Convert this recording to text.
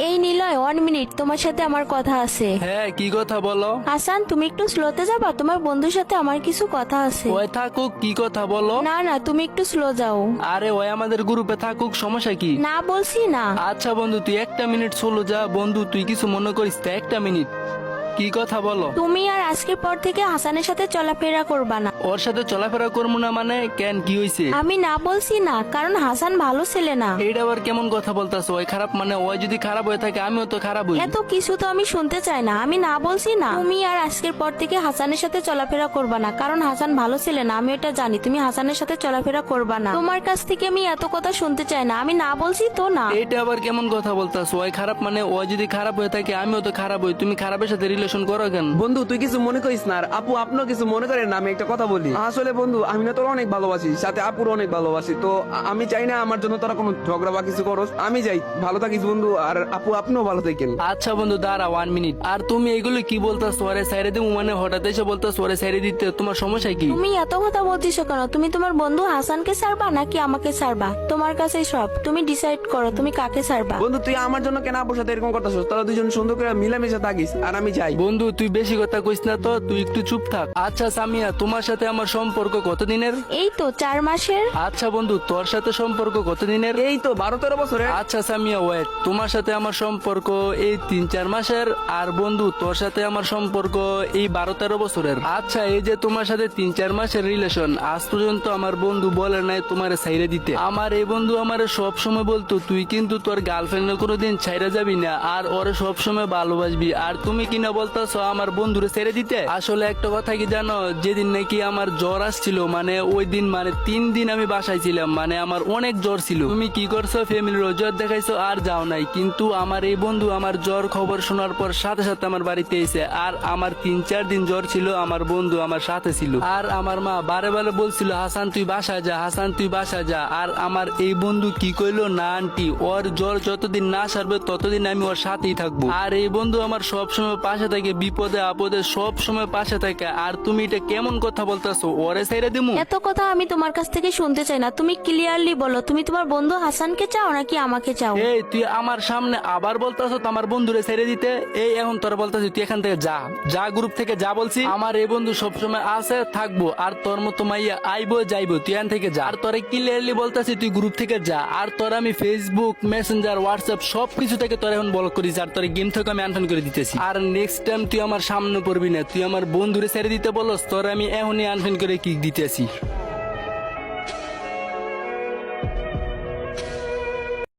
এই নিলয় 1 মিনিট, তোমার সাথে আমার কথা আছে। হ্যাঁ, কি কথা বলো? হাসান, তুমি একটু স্লোতে যাবা, তোমার বন্ধুর সাথে আমার কিছু কথা আছে। ওই থাকুক, কি কথা বলো? না না, তুমি একটু স্লো যাও। আরে ওই আমাদের গ্রুপে থাকুক, সমস্যা কি? না বলছি না। আচ্ছা বন্ধু, তুই 1 মিনিট চলো যা। বন্ধু তুই কিছু মনে করিস তো, 1 মিনিট, কি কথা বলো? তুমি আর আজকের পর থেকে হাসানের সাথে চলাফেরা করবা না। ওর সাথে চলাফেরা করবো না মানে কেন, কি হয়েছে? আমি না বলছি না, কারণ হাসান ভালো ছেলে না। এইটা আবার কেমন কথা বলতাছ? ওই খারাপ মানে ওই যদি খারাপ হয়ে থাকে আমিও তো খারাপ হই। এত কিছু তো আমি শুনতে চাই না। আমি না বলছি না। তুমি আর আজকের পর থেকে হাসানের সাথে চলাফেরা করবা না, কারণ হাসান ভালো ছেলে না, আমি এটা জানি। তুমি হাসানের সাথে চলাফেরা করবা না। তোমার কাছ থেকে আমি এত কথা শুনতে চাই না। আমি না বলছি তো না। এইটা আবার কেমন কথা বলতাছ? ওই খারাপ মানে ওই যদি খারাপ হয়ে থাকে আমিও তো খারাপ হই। তুমি খারাপের সাথে রিলেশন করো কেন? বন্ধু তুই কিছু মনে করিস না। আর আপু আপনিও কিছু মনে করেন না। আমি একটা কথা বলি, আসলে বন্ধু আমি না তোর অনেক ভালোবাসি, সাথে আপুর অনেক ভালোবাসি। তো আমি চাই না আমার জন্য তোরা কোনো ঝগড়া বা কিছু করস। আমি যাই, ভালো থাকিস বন্ধু। আর আপু আপনিও ভালো থাকেন। আচ্ছা বন্ধু দাঁড়া 1 মিনিট। আর তুমি এগুলো কি বলতাছ? ওরে সাইরে দিমু মানে হঠাৎ এসে বলতাছ ওরে সাইরে দিতে, তোমার সমস্যা কি? তুমি এত কথা বলছিস কেন? তুমি তোমার বন্ধু হাসানকে ছাড়বা নাকি আমাকে ছাড়বা? তোমার কাছে সব, তুমি ডিসাইড করো তুমি কাকে ছাড়বা। বন্ধু তুই আমার জন্য কেন আপুর সাথে এরকম করতেছিস? তোরা দুজন সুন্দর করে মিলামিশা থাকিস আর আমি যাই। বন্ধু তুই বেশি কথা কইস না তো, তুই একটু চুপ থাক। আচ্ছা সামিয়া, তোমার সাথে আমার সম্পর্ক কতদিনের? এই তো 4 মাসের। আচ্ছা বন্ধু, তোর সাথে সম্পর্ক কতদিনের? এই তো 12-13 বছরে। আচ্ছা সামিয়া ওয়েট, তোমার সাথে আমার সম্পর্ক এই 3-4 মাসের। আর বন্ধু তোর সাথে আমার সম্পর্ক এই 12-13 বছরের। আচ্ছা এই যে তোমার সাথে 3-4 মাসের রিলেশন, আজ পর্যন্ত আমার বন্ধু বলে নাই তোমার ছাইরে দিতে। আমার এই বন্ধু আমার সব সময় বলতো তুই কিন্তু তোর গার্লফ্রেন্ড কোনোদিন ছাইরা যাবি না, আর ওরে সব সময় ভালোবাসবি। আর তুমি কিনা বলতাছো আমার বন্ধুরে ছেড়ে দিতে। আসলে একটা কথা কি জানো, যেদিন নাকি আমার জ্বর আসছিল, মানে ওই দিন মানে 3 দিন আমি বাসায় ছিলাম, মানে আমার অনেক জ্বর ছিল। তুমি কি করছো, ফ্যামিলির জ্বর দেখাইছো আর যাও নাই। কিন্তু আমার এই বন্ধু আমার জ্বর খবর শোনার পর সাথে সাথে আমার বাড়িতে এসে, আর আমার 3-4 দিন জ্বর ছিল, আমার বন্ধু আমার সাথে ছিল। আর আমার মা বারে বারে বলছিল হাসান তুই বাসা যা, হাসান তুই বাসা যা। আর আমার এই বন্ধু কি কইলো, না আন্টি ওর জ্বর যতদিন না সারবে ততদিন আমি ওর সাথেই থাকবো। আর এই বন্ধু আমার সব সময় পাশে থাকে, বিপদে আপদে সব সময় পাশে থাকে। আর তুমি এটা কেমন কথা বলতেছো, ওরে ছেড়ে দিমু? এত কথা আমি তোমার কাছ থেকে শুনতে চাই না। তুমি ক্লিয়ারলি বলো, তুমি তোমার বন্ধু হাসানকে চাও নাকি আমাকে চাও? এই তুই আমার সামনে আবার বলতাছো তো আমার বন্ধুরে ছেড়ে দিতে। এই এখন তোরা বলতাছিস তুই এখান থেকে যা, যা গ্রুপ থেকে যা বলছি। আমার এই বন্ধু সবসময় আছে থাকবো, আর তোর মতো মাইয়া আইবো যাইবো, তুই এখান থেকে যা। আর তোরে ক্লিয়ারলি বলতাছি তুই গ্রুপ থেকে যা। আর তোর আমি ফেসবুক মেসেঞ্জার হোয়াটসঅ্যাপ সবকিছু থেকে তোর এখন ব্লক করিস, আর তোর গেম থেকে আমি আনফ্রেন্ড করে দিতেছি। আর নেক্সট টাইম তুই আমার সামনে পড়বি না। তুই আমার বন্ধুরে ছেড়ে দিতে বলস, তোর আমি এখনই আনফ্রেন্ড করে কিক দিতেছি।